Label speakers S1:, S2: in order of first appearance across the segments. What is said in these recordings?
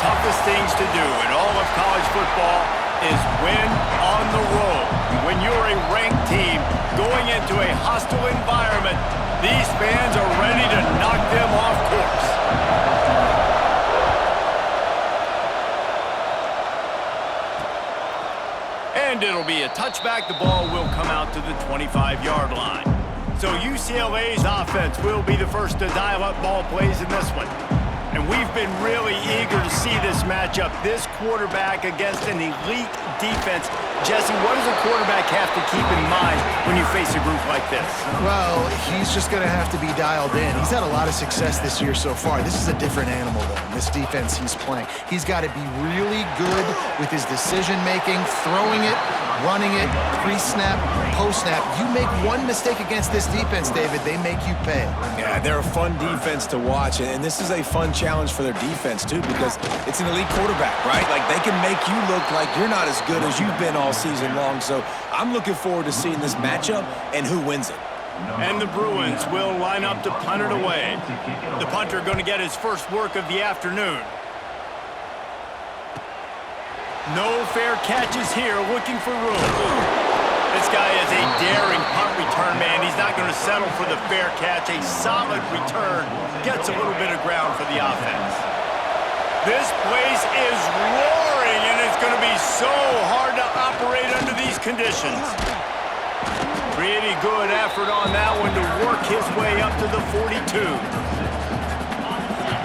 S1: toughest things to do in all of college football is win on the road. When you're a ranked team going into a hostile environment, these fans are ready to knock them off course. And it'll be a touchback. The ball will come out to the 25-yard line. So UCLA's offense will be the first to dial up ball plays in this one. And we've been really eager to see this matchup, this quarterback against an elite defense. Jesse, what does a quarterback have to keep in mind when you face a group like this?
S2: Well, he's just going to have to be dialed in. He's had a lot of success this year so far. This is a different animal, though, this defense he's playing. He's got to be really good with his decision-making, throwing it, running it, pre-snap, post-snap. You make one mistake against this defense, David, they make you pay.
S3: Yeah, they're a fun defense to watch, and this is a fun challenge for their defense, too, because it's an elite quarterback, right? Like, they can make you look like you're not as good as you've been all season long, so I'm looking forward to seeing this matchup and who wins it.
S1: And the Bruins will line up to punt it away. The punter going to get his first work of the afternoon. No fair catches here, looking for room. This guy is a daring punt return man. He's not going to settle for the fair catch. A solid return gets a little bit of ground for the offense. This place is roaring, and it's going to be so hard to operate under these conditions. Pretty good effort on that one to work his way up to the 42.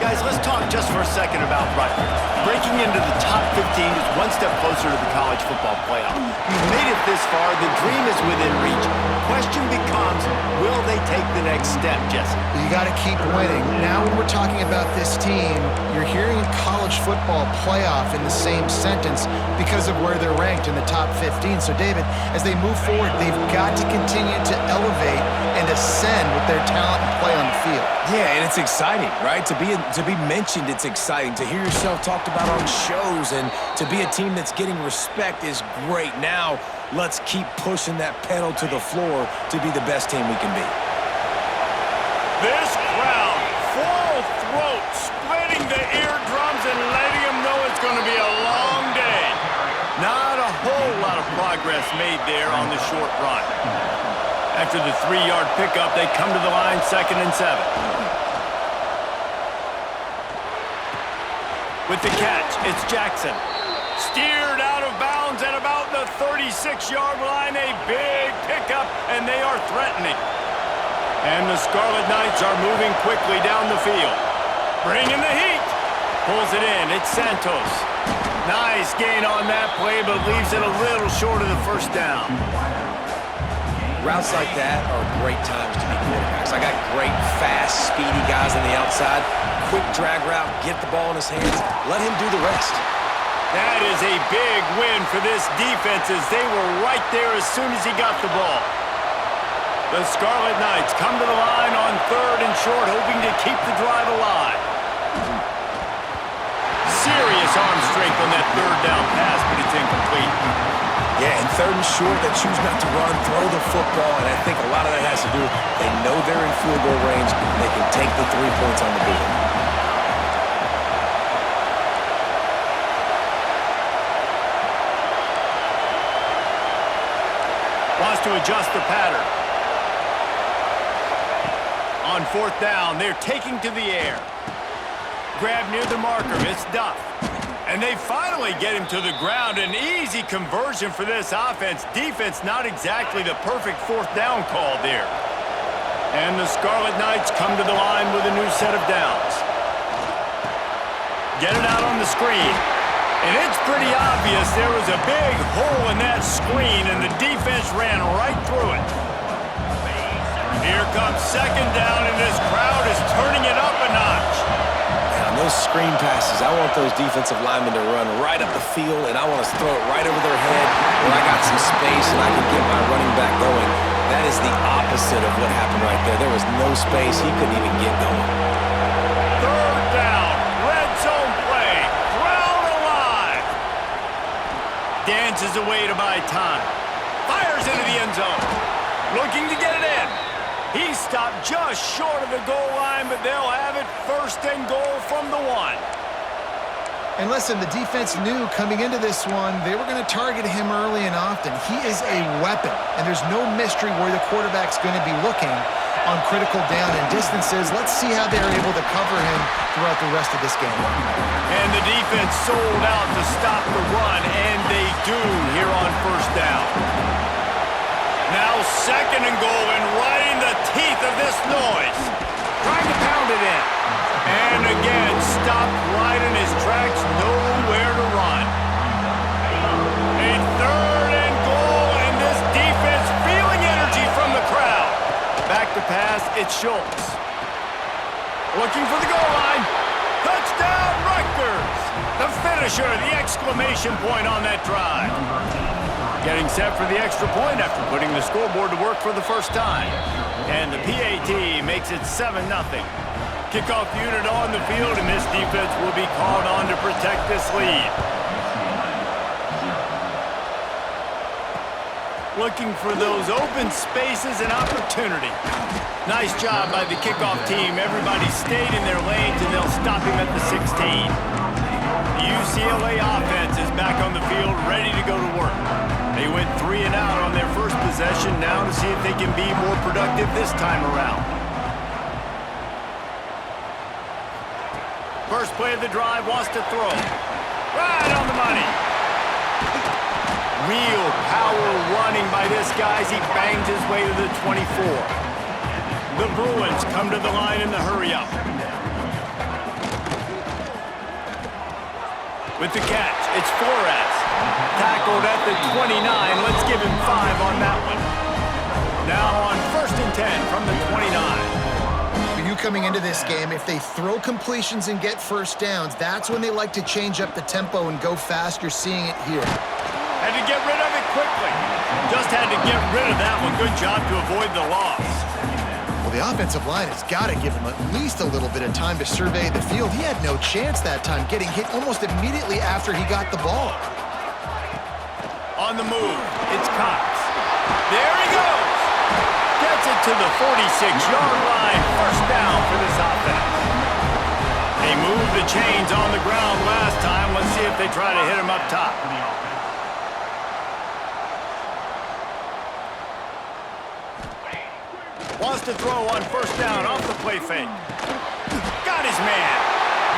S1: Guys, let's talk just for a second about Rutgers. Breaking into the top 15 is one step closer to the college football playoff. We've made it this far. The dream is within reach. Question becomes, will they take the next step, Jesse?
S2: You got to keep winning. Now when we're talking about this team, you're hearing college football playoff in the same sentence because of where they're ranked in the top 15. So, David, as they move forward, they've got to continue to elevate and ascend with their talent and play on the field.
S3: Yeah, and it's exciting, right? To be mentioned, it's exciting. To hear yourself talked about on shows and to be a team that's getting respect is great. Now, let's keep pushing that pedal to the floor to be the best team we can be.
S1: This crowd, full throat, splitting the eardrums and letting them know it's going to be a long day. Not a whole lot of progress made there on the short run. After the 3-yard pickup, they come to the line 2nd and 7. With the catch, it's Jackson. Steered out of bounds at about the 36-yard line. A big pickup, and they are threatening. And the Scarlet Knights are moving quickly down the field. Bringing the heat. Pulls it in. It's Santos. Nice gain on that play, but leaves it a little short of the first down.
S3: Routes like that are great times to be quarterbacks. I got great, fast, speedy guys on the outside. Quick drag route, get the ball in his hands, let him do the rest.
S1: That is a big win for this defense as they were right there as soon as he got the ball. The Scarlet Knights come to the line on 3rd and short, hoping to keep the drive alive. Serious arm strength on that 3rd down pass, but it's incomplete.
S3: Yeah, and 3rd and short, they choose not to run, throw the football, and I think a lot of that has to do with they know they're in field goal range, they can take the 3 points on the board.
S1: Wants to adjust the pattern. On 4th down, they're taking to the air. Grab near the marker, it's Duff. And they finally get him to the ground. An easy conversion for this offense. Defense not exactly the perfect 4th down call there. And the Scarlet Knights come to the line with a new set of downs. Get it out on the screen. And it's pretty obvious there was a big hole in that screen, and the defense ran right through it. Here comes 2nd down, and this crowd is turning it up a notch.
S3: Those screen passes, I want those defensive linemen to run right up the field, and I want to throw it right over their head where I got some space and I can get my running back going. That is the opposite of what happened right there. There was no space. He couldn't even get going.
S1: 3rd down, red zone play, crowd alive. Dances away to buy time. Fires into the end zone. Looking to get it in. He stopped just short of the goal line, but they'll have it 1st and goal from the 1.
S2: And listen, the defense knew coming into this one, they were going to target him early and often. He is a weapon, and there's no mystery where the quarterback's going to be looking on critical down and distances. Let's see how they're able to cover him throughout the rest of this game.
S1: And the defense sold out to stop the run, and they do here on first down. Now 2nd and goal, and right in the teeth of this noise. Trying to pound it in. And again, stopped right in his tracks, nowhere to run. A 3rd and goal, and this defense feeling energy from the crowd. Back to pass, it's Schultz. Looking for the goal line. Touchdown, Rutgers! The finisher, the exclamation point on that drive. Getting set for the extra point after putting the scoreboard to work for the first time. And the PAT makes it 7-0. Kickoff unit on the field, and this defense will be called on to protect this lead. Looking for those open spaces and opportunity. Nice job by the kickoff team. Everybody stayed in their lanes, and they'll stop him at the 16. The UCLA offense is back on the field, ready to go to work. They went 3 and out on their first possession, now to see if they can be more productive this time around. First play of the drive, wants to throw. Right on the money. Real power running by this guy as he bangs his way to the 24. The Bruins come to the line in the hurry-up. With the catch, it's Flores. Tackled at the 29. Let's give him 5 on that one. Now on 1st and 10 from the 29.
S2: You coming into this game, if they throw completions and get first downs, that's when they like to change up the tempo and go fast. You're seeing it here.
S1: Had to get rid of it quickly. Just had to get rid of that one. Good job to avoid the loss.
S2: Well, the offensive line has got to give him at least a little bit of time to survey the field. He had no chance that time, getting hit almost immediately after he got the ball.
S1: On the move, it's Cox. There he goes. Gets it to the 46-yard line. First down for this offense. They moved the chains on the ground last time. Let's see if they try to hit him up top. Wants to throw on first down off the play fake. Got his man.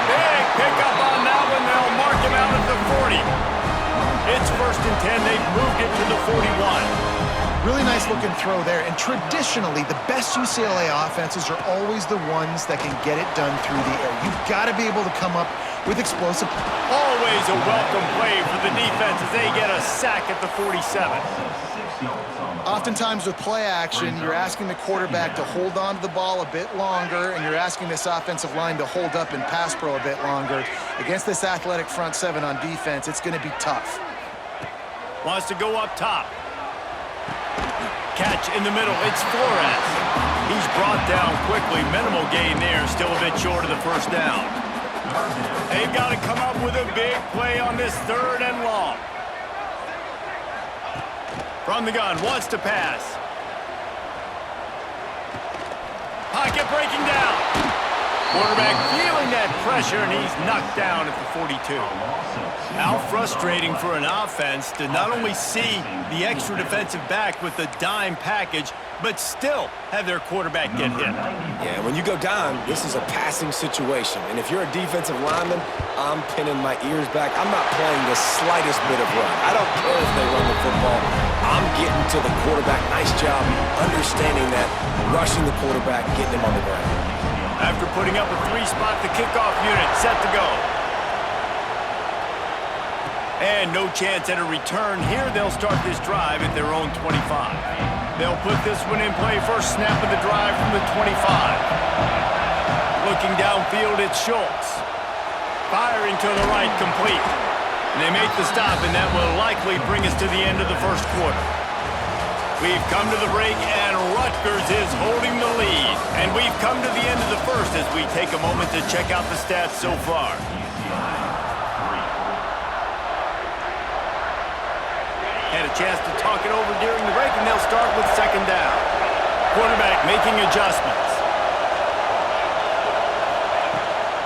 S1: Big pickup on that one. They'll mark him out at the 40. It's 1st and 10. They've moved it to the 41.
S2: Really nice looking throw there. And traditionally, the best UCLA offenses are always the ones that can get it done through the air. You've got to be able to come up with explosive.
S1: Always a welcome play for the defense as they get a sack at the 47.
S2: Oftentimes with play action, you're asking the quarterback to hold on to the ball a bit longer, and you're asking this offensive line to hold up in pass pro a bit longer. Against this athletic front 7 on defense, it's going to be tough.
S1: Wants to go up top. Catch in the middle, it's Flores. He's brought down quickly. Minimal gain there, still a bit short of the first down. They've got to come up with a big play on this 3rd and long. From the gun, wants to pass. Pocket breaking down. Quarterback feeling that pressure, and he's knocked down at the 42. How frustrating for an offense to not only see the extra defensive back with the dime package, but still have their quarterback get hit.
S3: Yeah, when you go down, this is a passing situation. And if you're a defensive lineman, I'm pinning my ears back. I'm not playing the slightest bit of run. I don't care if they run the football. I'm getting to the quarterback. Nice job understanding that, rushing the quarterback, getting him on the ground.
S1: After putting up a 3-spot, the kickoff unit set to go. And no chance at a return here. They'll start this drive at their own 25. They'll put this one in play. First snap of the drive from the 25. Looking downfield, it's Schultz. Firing to the right, complete. And they make the stop, and that will likely bring us to the end of the first quarter. We've come to the break, and Rutgers is holding the lead. And we've come to the end of the first as we take a moment to check out the stats so far. Had a chance to talk it over during the break, and they'll start with 2nd down. Quarterback making adjustments.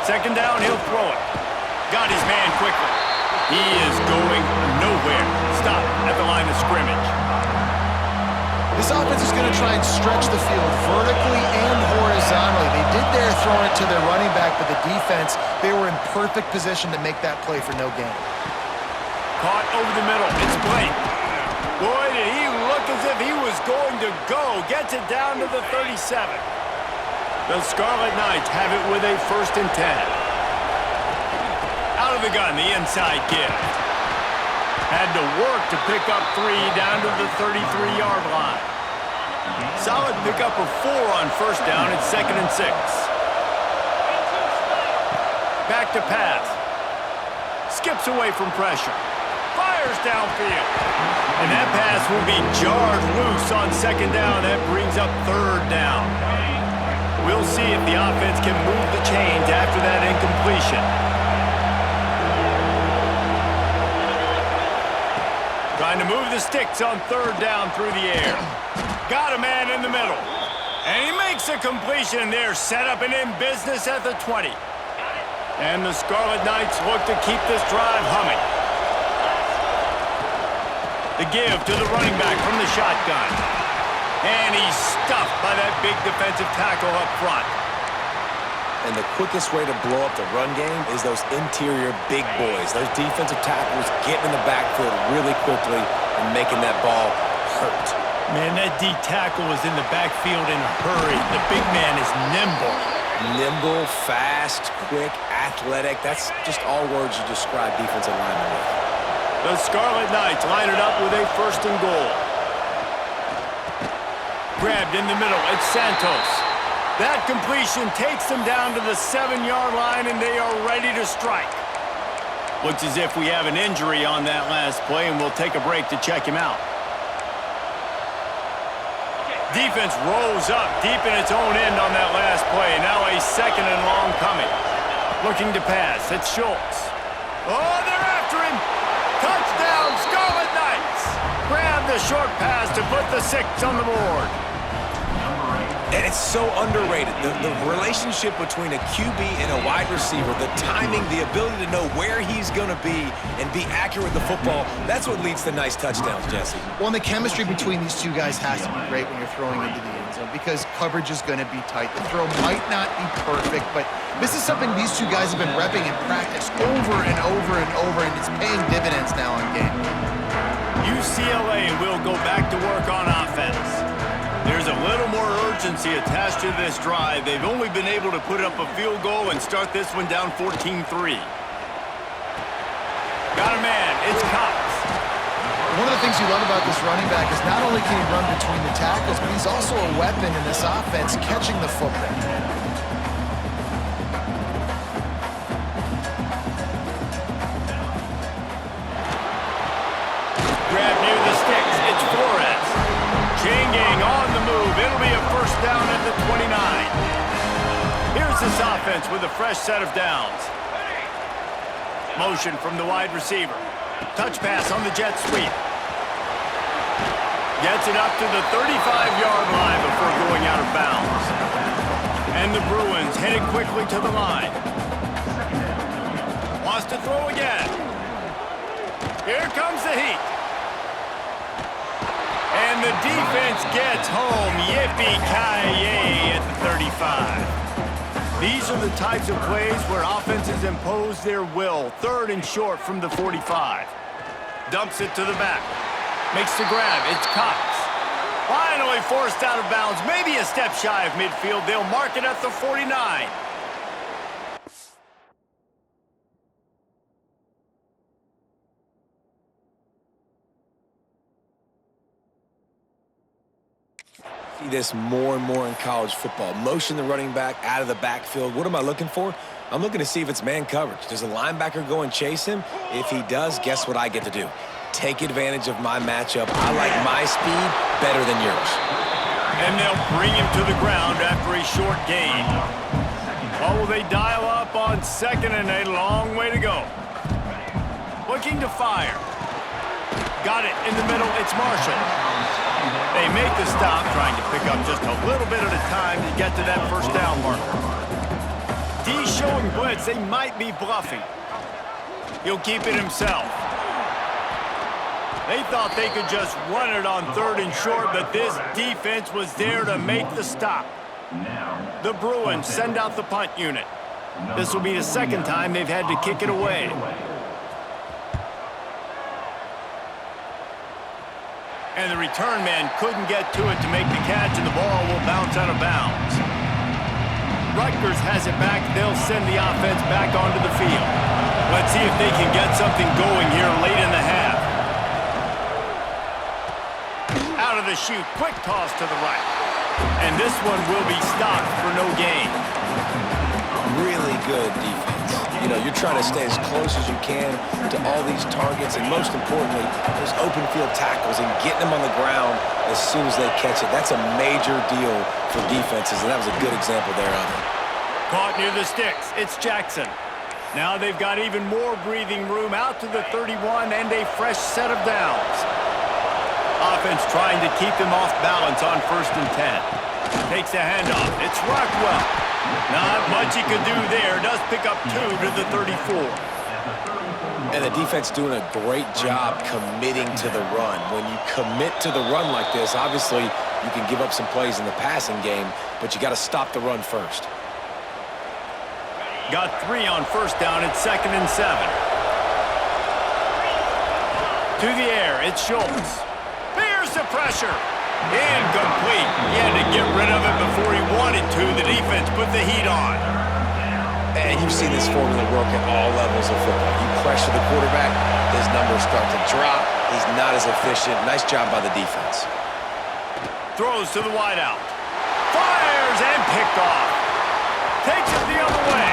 S1: 2nd down, he'll throw it. Got his man quickly. He is going nowhere. Stop at the line of scrimmage.
S2: This offense is going to try and stretch the field vertically and horizontally. They did there throwing it to their running back, but the defense, they were in perfect position to make that play for no gain.
S1: Caught over the middle. It's Blake. Boy, did he look as if he was going to go. Gets it down to the 37. The Scarlet Knights have it with a 1st and 10. Out of the gun, the inside give. Had to work to pick up 3 down to the 33-yard line. Solid pickup of 4 on 1st down. It's 2nd and 6. Back to pass. Skips away from pressure. Fires downfield. And that pass will be jarred loose on 2nd down. That brings up 3rd down. We'll see if the offense can move the chains after that incompletion. Trying to move the sticks on 3rd down through the air. Got a man in the middle. And he makes a completion there. Set up and in business at the 20. And the Scarlet Knights look to keep this drive humming. The give to the running back from the shotgun. And he's stuffed by that big defensive tackle up front.
S3: And the quickest way to blow up the run game is those interior big boys. Those defensive tackles getting in the backfield really quickly and making that ball hurt.
S1: Man, that D tackle was in the backfield in a hurry. The big man is nimble.
S3: Nimble, fast, quick, athletic. That's just all words you describe defensive linemen with.
S1: The Scarlet Knights line it up with a 1st and goal. Grabbed in the middle. It's Santos. That completion takes them down to the 7-yard line, and they are ready to strike. Looks as if we have an injury on that last play, and we'll take a break to check him out. Defense rolls up deep in its own end on that last play. Now a 2nd and long coming. Looking to pass. It's Schultz. Oh, they're after him. Touchdown, Scarlet Knights. Grab the short pass to put the 6 on the board.
S3: And it's so underrated. The relationship between a QB and a wide receiver, the timing, the ability to know where he's going to be and be accurate with the football, that's what leads to nice touchdowns, Jesse.
S2: Well, and the chemistry between these two guys has to be great when you're throwing into the end zone because coverage is going to be tight. The throw might not be perfect, but this is something these two guys have been repping in practice over and over and over, and it's paying dividends now in game.
S1: UCLA will go back to work on offense. There's a little more urgency attached to this drive. They've only been able to put up a field goal and start this one down 14-3. Got a man. It's Cox.
S2: One of the things you love about this running back is not only can he run between the tackles, but he's also a weapon in this offense catching the football.
S1: Grab near the sticks. It's Flores. Chain gang on the move. It'll be a 1st down at the 29. Here's this offense with a fresh set of downs. Motion from the wide receiver. Touch pass on the jet sweep. Gets it up to the 35-yard line before going out of bounds. And the Bruins headed quickly to the line. Wants to throw again. Here comes the heat. And the defense gets home. Yippee-ki-yay at the 35. These are the types of plays where offenses impose their will. 3rd and short from the 45. Dumps it to the back. Makes the grab. It's Cox. Finally forced out of bounds. Maybe a step shy of midfield. They'll mark it at the 49.
S3: See this more and more in college football. Motion the running back out of the backfield. What am I looking for? I'm looking to see if it's man coverage. Does a linebacker go and chase him? If he does, guess what I get to do? Take advantage of my matchup. I like my speed better than yours.
S1: And they'll bring him to the ground after a short gain. Or will they dial up on 2nd and a long way to go? Looking to fire. Got it in the middle. It's Marshall. They make the stop, trying to pick up just a little bit at a time to get to that 1st down marker. D showing blitz. They might be bluffing. He'll keep it himself. They thought they could just run it on 3rd and short, but this defense was there to make the stop. The Bruins send out the punt unit. This will be the 2nd time they've had to kick it away. And the return man couldn't get to it to make the catch, and the ball will bounce out of bounds. Rutgers has it back. They'll send the offense back onto the field. Let's see if they can get something going here late in the half. Out of the chute, quick toss to the right. And this one will be stopped for no gain.
S3: Really good defense. You know, you're trying to stay as close as you can to all these targets, and most importantly, those open field tackles and getting them on the ground as soon as they catch it. That's a major deal for defenses, and that was a good example there of it.
S1: Caught near the sticks. It's Jackson. Now they've got even more breathing room out to the 31 and a fresh set of downs. Offense trying to keep them off balance on 1st and 10. Takes a handoff. It's Rockwell. Not much he could do there. Does pick up 2 to the 34.
S3: And the defense doing a great job committing to the run. When you commit to the run like this, obviously you can give up some plays in the passing game, but you got to stop the run first.
S1: Got 3 on 1st down. It's 2nd and 7. To the air. It's Schultz. There's the pressure. Incomplete. He had to get rid of it before he wanted to. The defense put the heat on.
S3: And you've seen this formula work at all levels of football. You pressure the quarterback, his numbers start to drop. He's not as efficient. Nice job by the defense.
S1: Throws to the wideout. Fires and picked off. Takes it the other way.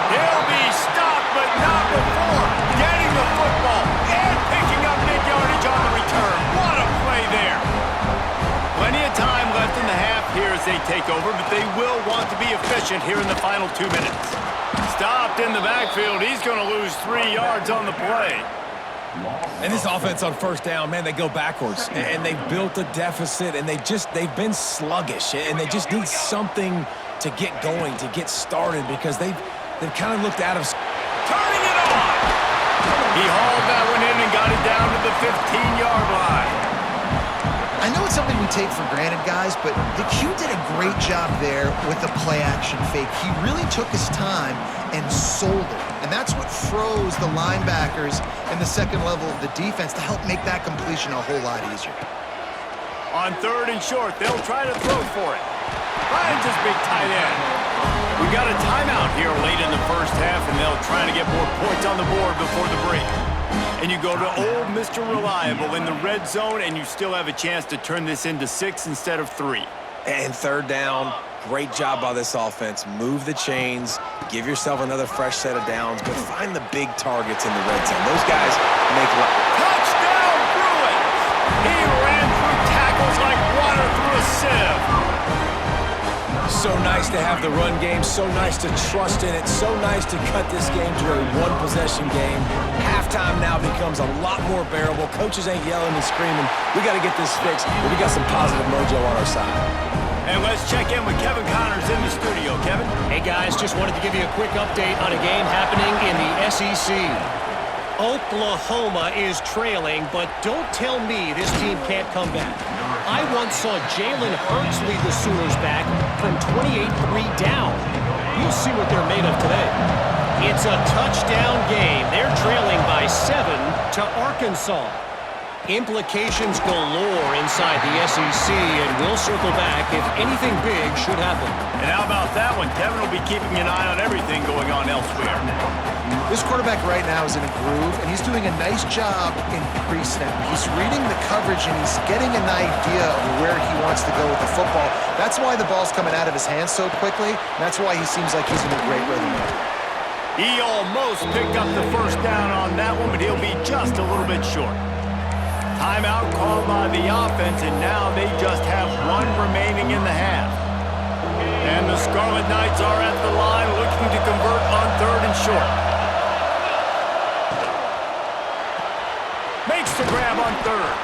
S1: He'll be stopped, but not before getting the football and picking up big yardage on the return. What a play there. Plenty of time left in the half here as they take over, but they will want to be efficient here in the final 2 minutes. Stopped in the backfield. He's going to lose 3 yards on the play.
S3: And this offense on 1st down, man, they go backwards. And they've built a deficit, and they've been sluggish. And they just need something to get going, to get started, because they've kind of looked out of...
S1: Turning it on! He hauled that one in and got it down to the 15-yard line.
S2: I know it's something we take for granted, guys, but the Q did a great job there with the play-action fake. He really took his time and sold it. And that's what froze the linebackers and the 2nd level of the defense to help make that completion a whole lot easier.
S1: On 3rd and short, they'll try to throw for it. Finds his big tight end. We got a timeout here late in the 1st half, and they'll try to get more points on the board before the break. And you go to old Mr. Reliable in the red zone, and you still have a chance to turn this into 6 instead of 3.
S3: And 3rd down, great job by this offense. Move the chains, give yourself another fresh set of downs, but find the big targets in the red zone. Those guys make a lot.
S1: Touchdown, Bruins! He ran through tackles like water through a sieve.
S3: So nice to have the run game, so nice to trust in it, so nice to cut this game to a 1-possession game. Halftime now becomes a lot more bearable. Coaches ain't yelling and screaming. We got to get this fixed, but we got some positive mojo on our side.
S1: And let's check in with Kevin Connors in the studio. Kevin?
S4: Hey, guys, just wanted to give you a quick update on a game happening in the SEC. Oklahoma is trailing, but don't tell me this team can't come back. I once saw Jalen Hurts lead the Sooners back from 28-3 down. We'll see what they're made of today. It's a touchdown game. They're trailing by 7 to Arkansas. Implications galore inside the SEC, and we'll circle back if anything big should happen.
S1: And how about that one? Kevin will be keeping an eye on everything going on elsewhere.
S2: This quarterback right now is in a groove, and he's doing a nice job in pre-snap. He's reading the coverage, and he's getting an idea of where he wants to go with the football. That's why the ball's coming out of his hands so quickly, and that's why he seems like he's in a great rhythm.
S1: He almost picked up the 1st down on that one, but he'll be just a little bit short. Timeout called by the offense, and now they just have 1 remaining in the half. And the Scarlet Knights are at the line looking to convert on 3rd and short. Makes the grab on 3rd.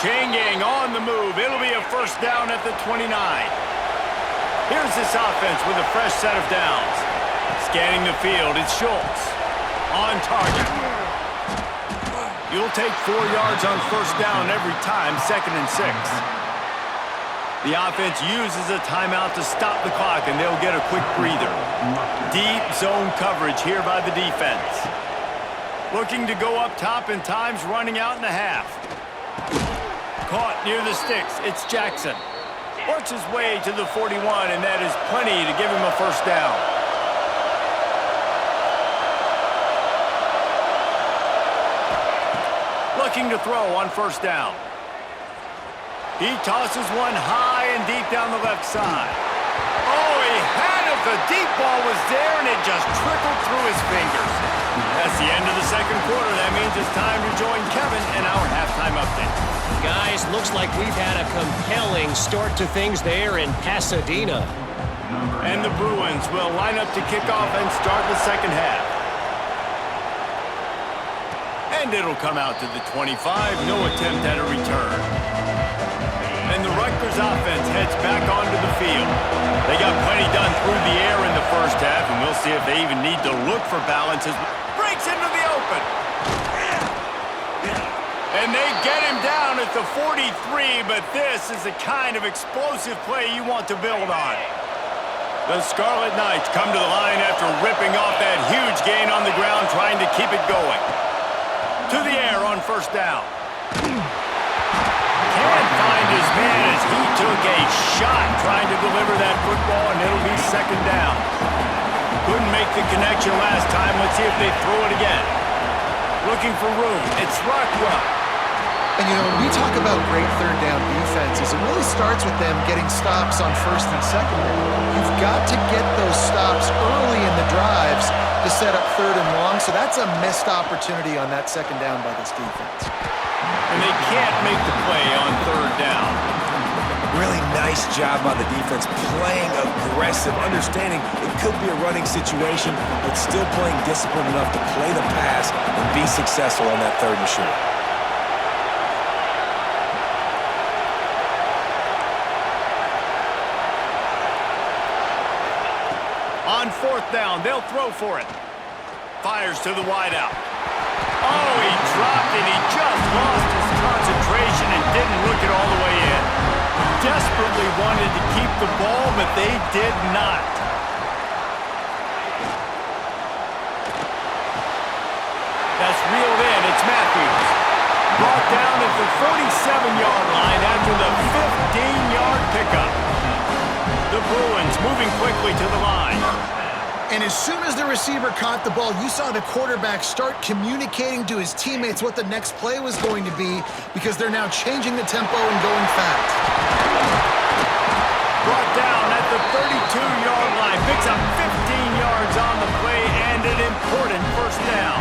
S1: Changing on the move. It'll be a 1st down at the 29. Here's this offense with a fresh set of downs. Scanning the field, it's Schultz. On target. You'll take 4 yards on first down every time, 2nd and 6. The offense uses a timeout to stop the clock, and they'll get a quick breather. Deep zone coverage here by the defense. Looking to go up top, and time's running out in the half. Caught near the sticks. It's Jackson. Works his way to the 41, and that is plenty to give him a first down. Looking to throw on first down. He tosses one high and deep down the left side. Oh, he had it. The deep ball was there, and it just trickled through his fingers. That's the end of the second quarter. That means it's time to join Kevin in our halftime update.
S4: Guys, looks like we've had a compelling start to things there in Pasadena.
S1: And the Bruins will line up to kick off and start the second half. And it'll come out to the 25. No attempt at a return. And the Rutgers offense heads back onto the field. They got plenty done through the air in the first half, and we'll see if they even need to look for balance. As breaks into the open. And they get him down at the 43, but this is the kind of explosive play you want to build on. The Scarlet Knights come to the line after ripping off that huge gain on the ground, trying to keep it going. To the air on first down. Can't find his man as he took a shot trying to deliver that football, and it'll be second down. Couldn't make the connection last time. Let's see if they throw it again. Looking for room. It's Rockwell.
S2: And, you know, when we talk about great third down defenses, it really starts with them getting stops on first and second down. You've got to get those stops early in the drives to set up third and long, so that's a missed opportunity on that second down by this defense.
S1: And they can't make the play on third down.
S3: Really nice job by the defense, playing aggressive, understanding it could be a running situation, but still playing disciplined enough to play the pass and be successful on that third and short.
S1: On fourth down, they'll throw for it. Fires to the wideout. Oh, he dropped it. He just lost his concentration and didn't look it all the way in. Desperately wanted to keep the ball, but they did not. That's reeled in. It's Matthews. Brought down at the 47-yard line after the 15-yard pickup. The Bruins moving quickly to the line.
S2: And as soon as the receiver caught the ball, you saw the quarterback start communicating to his teammates what the next play was going to be, because they're now changing the tempo and going fast.
S1: Brought down at the 32-yard line. Picks up 15 yards on the play and an important first down.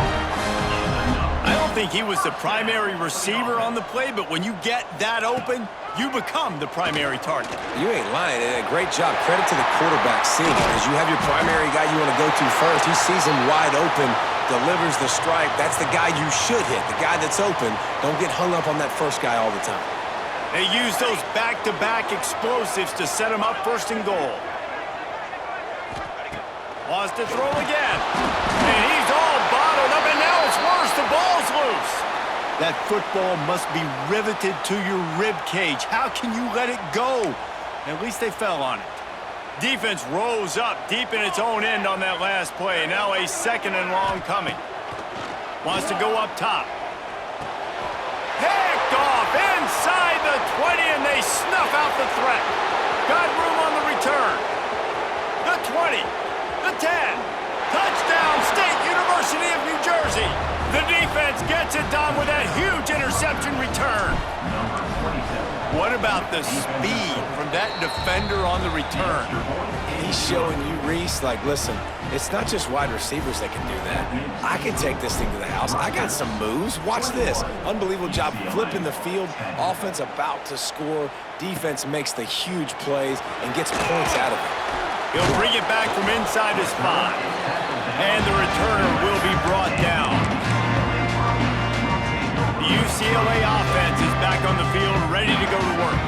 S1: I don't think he was the primary receiver on the play, but when you get that open, you become the primary target.
S3: You ain't lying. And a great job. Credit to the quarterback seeing it, because you have your primary guy you want to go to first. He sees him wide open, delivers the strike. That's the guy you should hit, the guy that's open. Don't get hung up on that first guy all the time.
S1: They use those back-to-back explosives to set him up first and goal. Wants to throw again. And he's all bottled up, and now it's worse. The ball's loose. That football must be riveted to your rib cage. How can you let it go? At least they fell on it. Defense rose up deep in its own end on that last play. Now a second and long coming. Wants to go up top. Picked off inside the 20, and they snuff out the threat. Got room on the return. The 20, the 10. Touchdown, State University of New Jersey. The defense gets it done with that huge interception return. What about the speed from that defender on the return?
S3: He's showing you, Reese, like, listen, it's not just wide receivers that can do that. I can take this thing to the house. I got some moves. Watch this. Unbelievable job flipping the field. Offense about to score. Defense makes the huge plays and gets points out of it.
S1: He'll bring it back from inside his 5. And the returner will be brought down. The UCLA offense is back on the field, ready to go to work.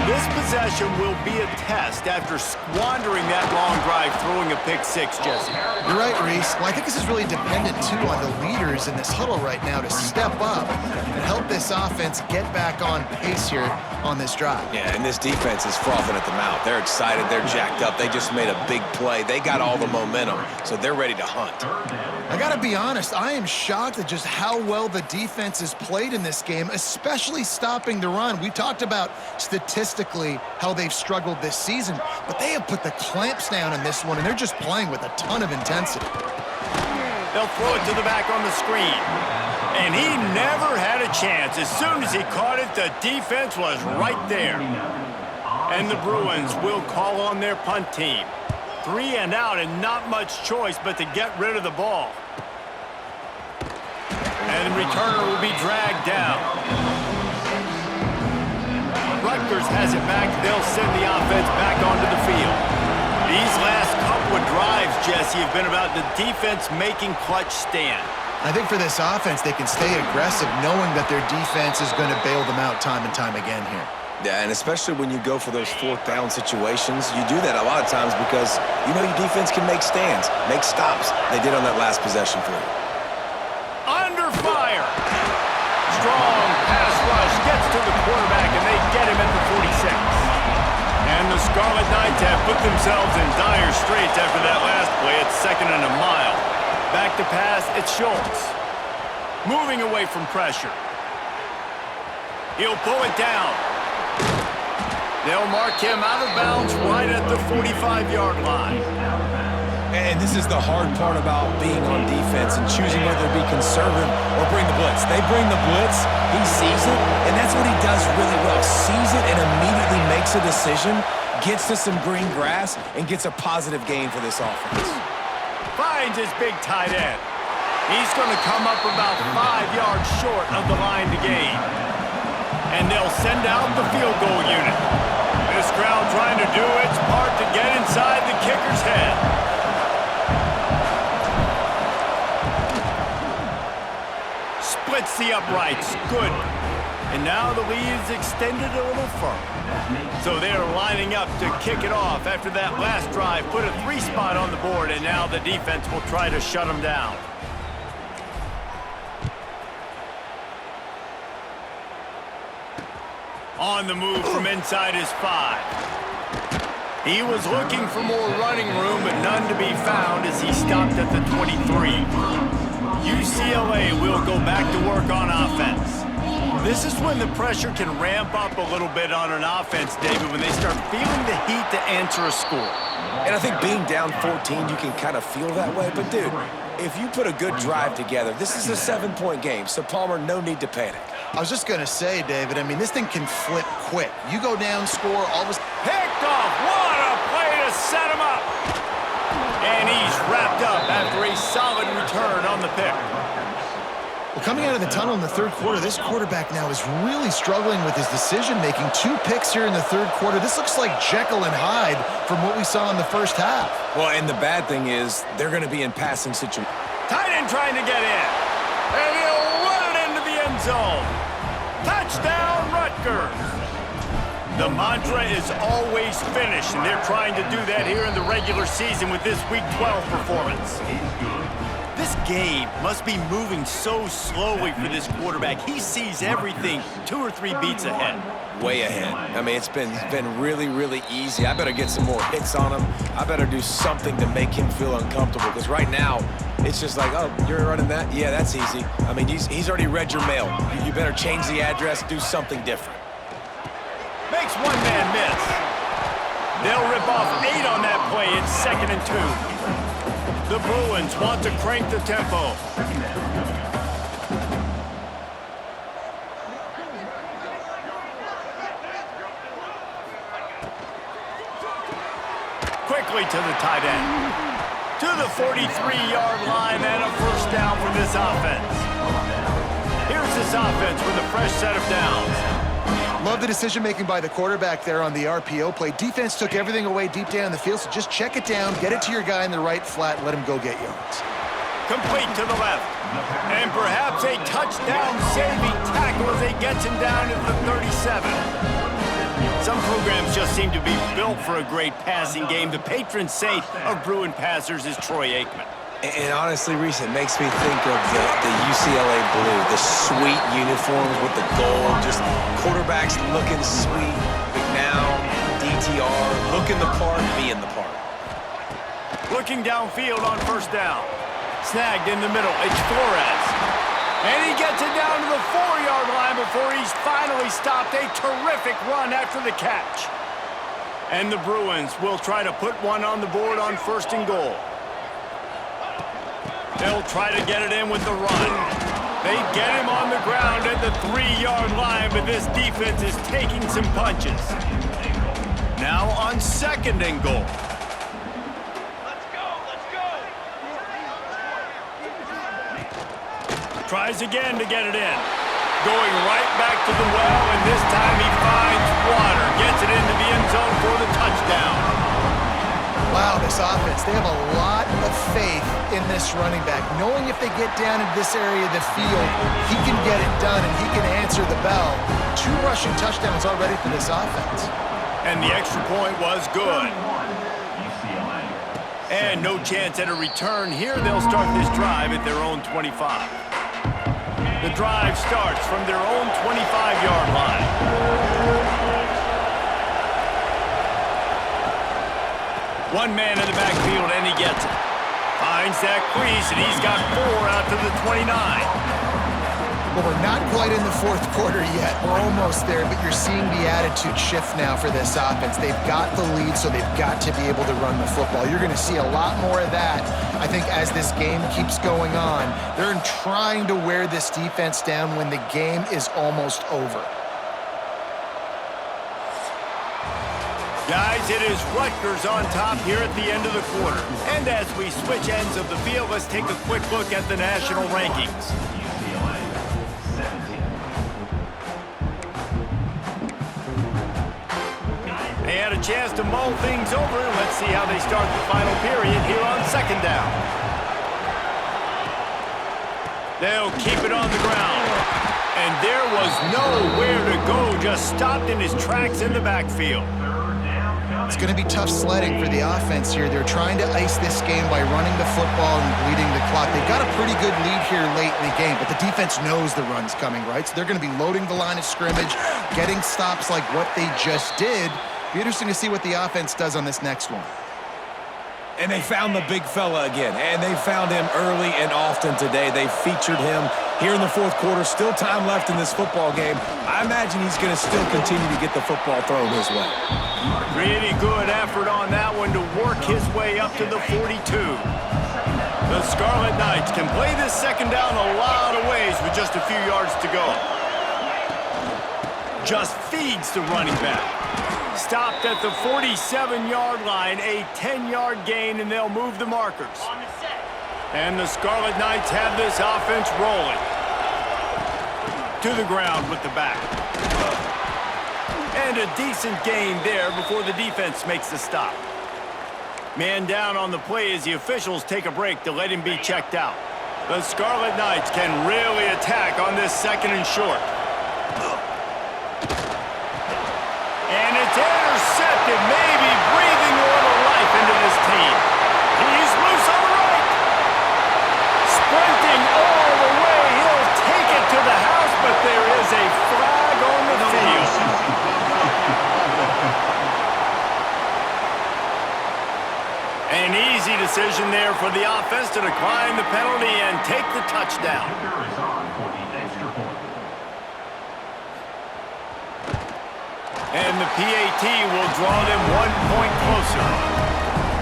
S1: This possession possession will be a test after squandering that long drive throwing a pick six, Jesse.
S2: You're right, Reese. Well, I think this is really dependent, too, on the leaders in this huddle right now to step up and help this offense get back on pace here on this drive.
S3: Yeah, and this defense is frothing at the mouth. They're excited. They're jacked up. They just made a big play. They got all the momentum, so they're ready to hunt.
S2: I got to be honest, I am shocked at just how well the defense has played in this game, especially stopping the run. We talked about statistically how they've struggled this season, but they have put the clamps down in this one, and they're just playing with a ton of intensity.
S1: They'll throw it to the back on the screen. And he never had a chance. As soon as he caught it, the defense was right there. And the Bruins will call on their punt team. 3 and out and not much choice but to get rid of the ball. And the returner will be dragged down. Rutgers has it back. They'll send the offense back onto the field. These last couple of drives, Jesse, have been about the defense making clutch stand.
S2: I think for this offense, they can stay aggressive knowing that their defense is going to bail them out time and time again here.
S3: Yeah, and especially when you go for those fourth down situations, you do that a lot of times because you know your defense can make stands, make stops. They did on that last possession for you.
S1: Under fire. Strong pass rush gets to the quarterback, and they get him at the 46. And the Scarlet Knights have put themselves in dire straits after that last play. It's 2nd and a mile. Back to pass, it's Schultz. Moving away from pressure. He'll pull it down. They'll mark him out of bounds right at the 45-yard line.
S3: And this is the hard part about being on defense and choosing whether to be conservative or bring the blitz. They bring the blitz, he sees it, and that's what he does really well. Sees it and immediately makes a decision, gets to some green grass, and gets a positive gain for this offense.
S1: Finds his big tight end. He's going to come up about 5 yards short of the line to gain. And they'll send out the field goal unit. This crowd trying to do its part to get inside the kicker's head. Splits the uprights. Good. And now the lead is extended a little further. So they're lining up to kick it off after that last drive. Put a 3 spot on the board, and now the defense will try to shut them down. On the move from inside his 5. He was looking for more running room, but none to be found as he stopped at the 23. UCLA will go back to work on offense. This is when the pressure can ramp up a little bit on an offense, David, when they start feeling the heat to answer a score.
S3: And I think being down 14, you can kind of feel that way. But, dude, if you put a good drive together, this is a 7-point game. So, Palmer, no need to panic.
S2: I was just going to say, David, I mean, this thing can flip quick. You go down, score, all of a sudden.
S1: Picked off. What a play to set him up. And he's wrapped up after a solid return on the pick.
S2: Well, coming out of the tunnel in the third quarter, this quarterback now is really struggling with his decision-making. 2 picks here in the third quarter. This looks like Jekyll and Hyde from what we saw in the first half.
S3: Well, and the bad thing is they're going to be in passing situations.
S1: Tight end trying to get in. And he'll run it into the end zone. Touchdown, Rutgers. The mantra is always finish, and they're trying to do that here in the regular season with this Week 12 performance. This game must be moving so slowly for this quarterback. He sees everything 2 or 3 beats ahead.
S3: Way ahead. I mean, it's been really, really easy. I better get some more hits on him. I better do something to make him feel uncomfortable, because right now, it's just like, oh, you're running that? Yeah, that's easy. I mean, he's already read your mail. You better change the address, do something different.
S1: Makes one man miss. They'll rip off 8 on that play. It's 2nd and 2. The Bruins want to crank the tempo. Quickly to the tight end. To the 43-yard line and a first down for this offense. Here's this offense with a fresh set of downs.
S2: Love the decision-making by the quarterback there on the RPO play. Defense took everything away deep down the field, so just check it down, get it to your guy in the right flat, and let him go get yards.
S1: Complete to the left. And perhaps a touchdown-saving tackle as he gets him down to the 37. Some programs just seem to be built for a great passing game. The patron saint of Bruin passers is Troy Aikman.
S3: And honestly, Reese, it makes me think of the UCLA blue, the sweet uniforms with the gold, just quarterbacks looking sweet. McNown, DTR, looking the part, being the part.
S1: Looking downfield on first down. Snagged in the middle. It's Flores. And he gets it down to the 4-yard line before he's finally stopped. A terrific run after the catch. And the Bruins will try to put one on the board on 1st and goal. They'll try to get it in with the run. They get him on the ground at the 3-yard line, but this defense is taking some punches. Now on 2nd and goal. Tries again to get it in. Going right back to the well, and this time he finds water. Gets it into the end zone for the touchdown.
S2: Wow, this offense, they have a lot of faith in this running back. Knowing if they get down into this area of the field, he can get it done and he can answer the bell. 2 rushing touchdowns already for this offense.
S1: And the extra point was good. And no chance at a return here. They'll start this drive at their own 25. The drive starts from their own 25-yard line. One man in the backfield, and he gets it. Finds that crease, and he's got 4 out to the 29.
S2: Well, we're not quite in the 4th quarter yet. We're almost there, but you're seeing the attitude shift now for this offense. They've got the lead, so they've got to be able to run the football. You're going to see a lot more of that, I think, as this game keeps going on. They're trying to wear this defense down when the game is almost over.
S1: Guys, it is Rutgers on top here at the end of the quarter. And as we switch ends of the field, let's take a quick look at the national rankings. They had a chance to mull things over. Let's see how they start the final period here on 2nd down. They'll keep it on the ground. And there was nowhere to go, just stopped in his tracks in the backfield.
S2: It's going to be tough sledding for the offense here. They're trying to ice this game by running the football and bleeding the clock. They've got a pretty good lead here late in the game, but the defense knows the run's coming, right? So they're going to be loading the line of scrimmage, getting stops like what they just did. Be interesting to see what the offense does on this next one.
S3: And they found the big fella again, and they found him early and often today. They featured him here in the 4th quarter. Still time left in this football game. I imagine he's going to still continue to get the football thrown his way.
S1: Really good effort on that one to work his way up to the 42. The Scarlet Knights can play this 2nd down a lot of ways with just a few yards to go. Just feeds the running back. Stopped at the 47-yard line, a 10-yard gain, and they'll move the markers. And the Scarlet Knights have this offense rolling. To the ground with the back. And a decent gain there before the defense makes the stop. Man down on the play as the officials take a break to let him be checked out. The Scarlet Knights can really attack on this 2nd and short. And it's intercepted, maybe breathing a little life into this team. He's loose on the right. Sprinting all the way. He'll take it to the house, but there is a flag on the field. An easy decision there for the offense to decline the penalty and take the touchdown. And the PAT will draw them 1 point closer.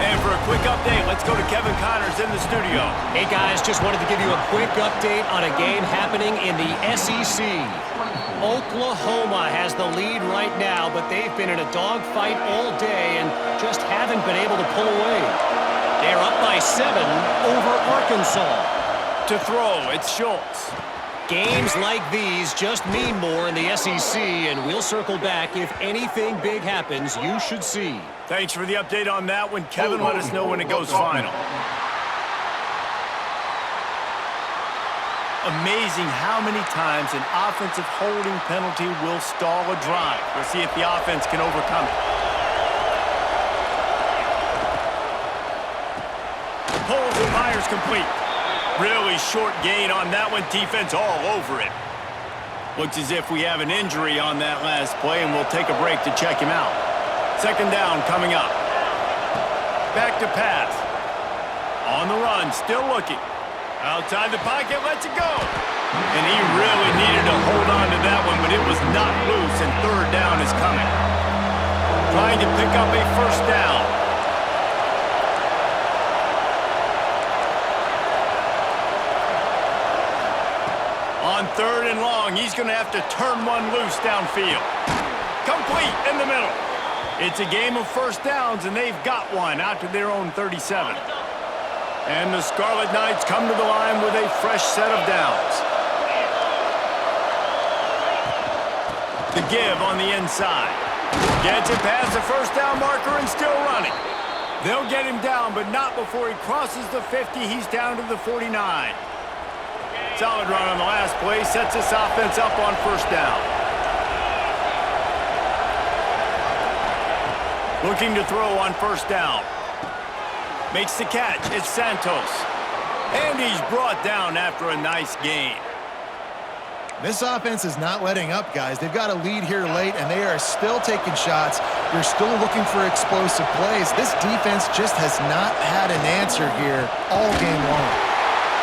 S1: And for a quick update, let's go to Kevin Connors in the studio.
S4: Hey, guys, just wanted to give you a quick update on a game happening in the SEC. Oklahoma has the lead right now, but they've been in a dogfight all day and just haven't been able to pull away. They're up by 7 over Arkansas.
S1: To throw, it's Schultz.
S4: Games like these just mean more in the SEC, and we'll circle back if anything big happens you should see.
S1: Thanks for the update on that one, Kevin. Let us know when it goes final. Amazing how many times an offensive holding penalty will stall a drive. We'll see if the offense can overcome it. Pulls and fires complete. Really short gain on that one. Defense all over it. Looks as if we have an injury on that last play, and we'll take a break to check him out. Second down coming up. Back to pass. On the run, still looking. Outside the pocket, lets it go. And he really needed to hold on to that one, but it was not loose, and third down is coming. Trying to pick up a first down. On third and long, he's going to have to turn one loose downfield. Complete in the middle. It's a game of first downs, and they've got one out to their own 37. And the Scarlet Knights come to the line with a fresh set of downs. The give on the inside. Gets it past the first down marker and still running. They'll get him down, but not before he crosses the 50. He's down to the 49. Solid run on the last play. Sets this offense up on first down. Looking to throw on first down. Makes the catch. It's Santos. And he's brought down after a nice gain.
S2: This offense is not letting up, guys. They've got a lead here late, and they are still taking shots. They're still looking for explosive plays. This defense just has not had an answer here all game long.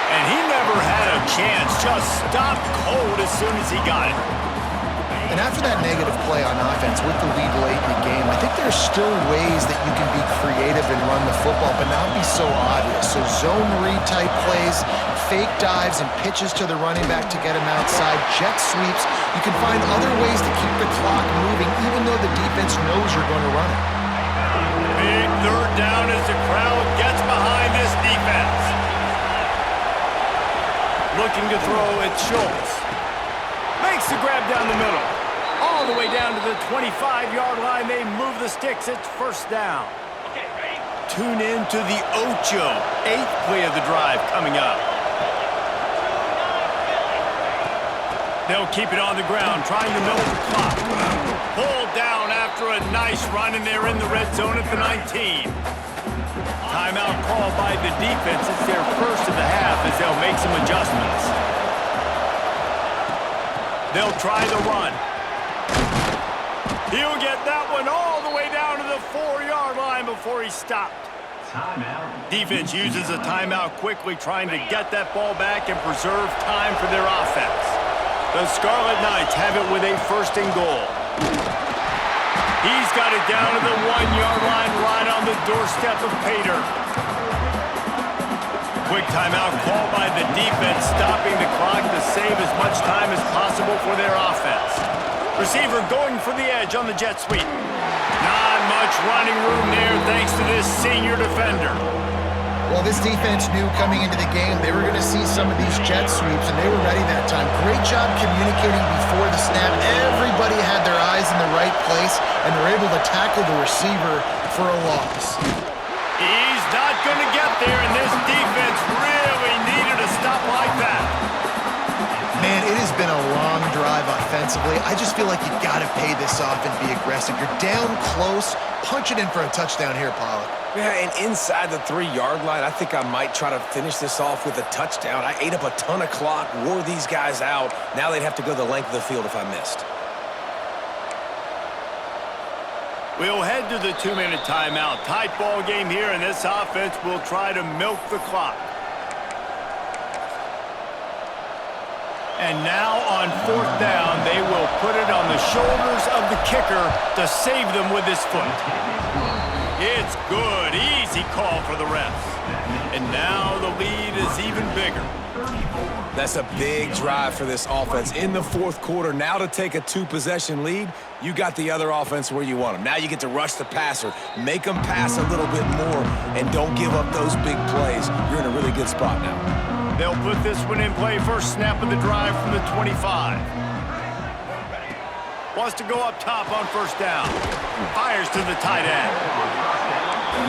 S1: And he never had a chance. Just stopped cold as soon as he got it.
S2: And after that negative play on offense with the lead late in the game, I think there's still ways that you can be creative and run the football, but not be so obvious. So zone read type plays, fake dives and pitches to the running back to get him outside, jet sweeps. You can find other ways to keep the clock moving even though the defense knows you're going to run it.
S1: Big third down as the crowd gets behind this defense. Looking to throw at Schultz. Makes the grab down the middle. All the way down to the 25-yard line. They move the sticks. It's first down. Tune in to the Ocho. 8th play of the drive coming up. They'll keep it on the ground, trying to milk the clock. Pulled down after a nice run, and they're in the red zone at the 19. Timeout called by the defense. It's their first of the half as they'll make some adjustments. They'll try the run. He'll get that one all the way down to the 4-yard line before he stopped. Timeout. Defense uses a timeout quickly, trying to get that ball back and preserve time for their offense. The Scarlet Knights have it with a first and goal. He's got it down to the 1-yard line right on the doorstep of Pater. Quick timeout called by the defense, stopping the clock to save as much time as possible for their offense. Receiver going for the edge on the jet sweep. Not much running room there thanks to this senior defender.
S2: Well, this defense knew coming into the game they were going to see some of these jet sweeps, and they were ready that time. Great job communicating before the snap. Everybody had their eyes in the right place, and they're able to tackle the receiver for a loss.
S1: He's not going to get there, and this defense really needed a stop like that.
S2: Man, it has been a long drive offensively. I just feel like you got to pay this off and be aggressive. You're down close. Punch it in for a touchdown here, Pollard.
S3: Yeah, and inside the 3-yard line, I think I might try to finish this off with a touchdown. I ate up a ton of clock, wore these guys out. Now they'd have to go the length of the field if I missed.
S1: We'll head to the 2-minute timeout. Tight ball game here, and this offense will try to milk the clock. And now on 4th down, they will put it on the shoulders of the kicker to save them with his foot. It's good. Easy call for the refs. And now the lead is even bigger.
S3: That's a big drive for this offense in the 4th quarter. Now to take a 2-possession lead, you got the other offense where you want them. Now you get to rush the passer, make them pass a little bit more, and don't give up those big plays. You're in a really good spot now.
S1: They'll put this one in play. First snap of the drive from the 25. Wants to go up top on first down. Fires to the tight end.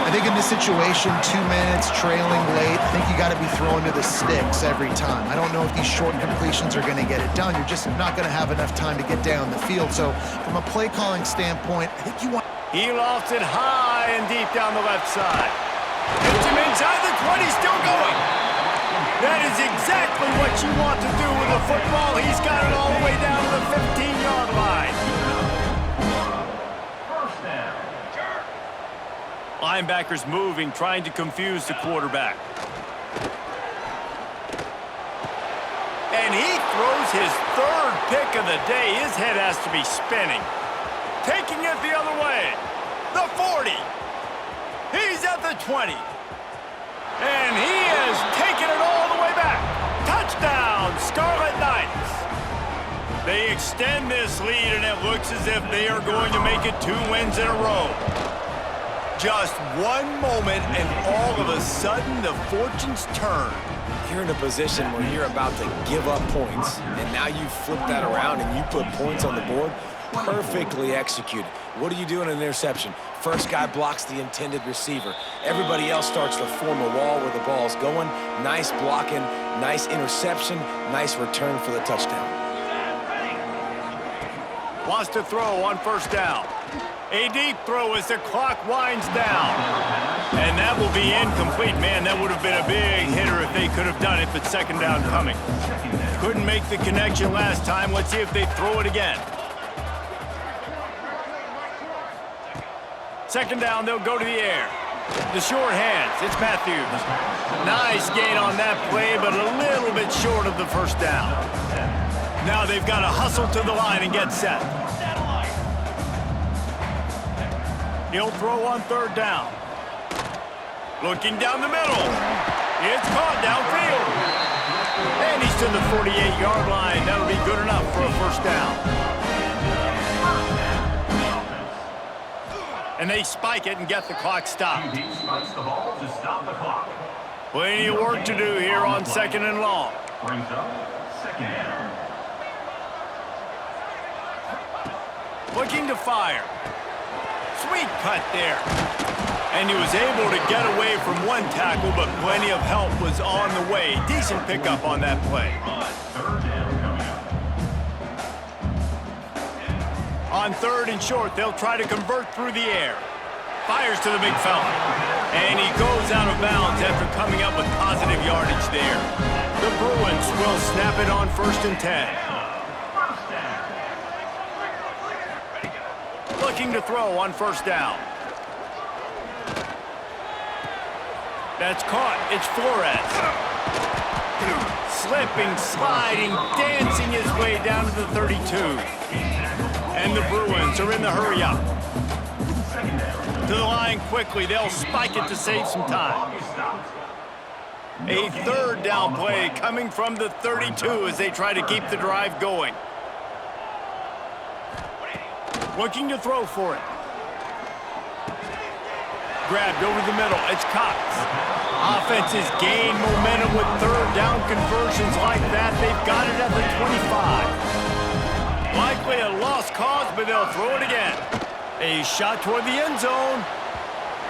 S2: I think in this situation, 2 minutes, trailing late, I think you got to be throwing to the sticks every time. I don't know if these short completions are going to get it done. You're just not going to have enough time to get down the field. So from a play calling standpoint, I think you want...
S1: He lofts it high and deep down the left side. Hits him inside the 20, still going. That is exactly what you want to do with a football. He's got it all the way down to the 15-yard line. Linebackers moving, trying to confuse the quarterback. And he throws his third pick of the day. His head has to be spinning. Taking it the other way. The 40. He's at the 20. And he has taken it all the way back. Touchdown, Scarlet Knights. They extend this lead, and it looks as if they are going to make it 2 wins in a row. Just one moment, and all of a sudden, the fortunes turn.
S3: You're in a position where you're about to give up points, and now you flip that around and you put points on the board. Perfectly executed. What do you do in an interception? First guy blocks the intended receiver. Everybody else starts to form a wall where the ball's going. Nice blocking, nice interception, nice return for the touchdown.
S1: Wants to throw on first down. A deep throw as the clock winds down. And that will be incomplete. Man, that would have been a big hitter if they could have done it, but second down coming. Couldn't make the connection last time. Let's see if they throw it again. Second down, they'll go to the air. The short hands, it's Matthews. Nice gain on that play, but a little bit short of the first down. Now they've got to hustle to the line and get set. He'll throw on third down. Looking down the middle. It's caught downfield. And he's to the 48-yard line. That'll be good enough for a first down. And they spike it and get the clock stopped.
S5: He spikes the ball to stop the clock.
S1: Plenty of work to do here on second and long.
S5: Brings up second down.
S1: Looking to fire. Sweet cut there. And he was able to get away from one tackle, but plenty of help was on the way. Decent pickup on that play.
S5: Third down coming up.
S1: On third and short, they'll try to convert through the air. Fires to the big fella. And he goes out of bounds after coming up with positive yardage there. The Bruins will snap it on first and 10. Looking to throw on first down. That's caught. It's Flores. Slipping, sliding, dancing his way down to the 32. And the Bruins are in the hurry up. To the line quickly. They'll spike it to save some time. A third down play coming from the 32 as they try to keep the drive going. Looking to throw for it. Grabbed over the middle. It's Cox. Offenses gain momentum with third down conversions like that. They've got it at the 25. Likely a lost cause, but they'll throw it again. A shot toward the end zone.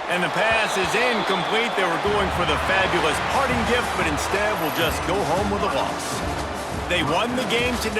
S1: And the pass is incomplete. They were going for the fabulous parting gift, but instead will just go home with a loss. They won the game today.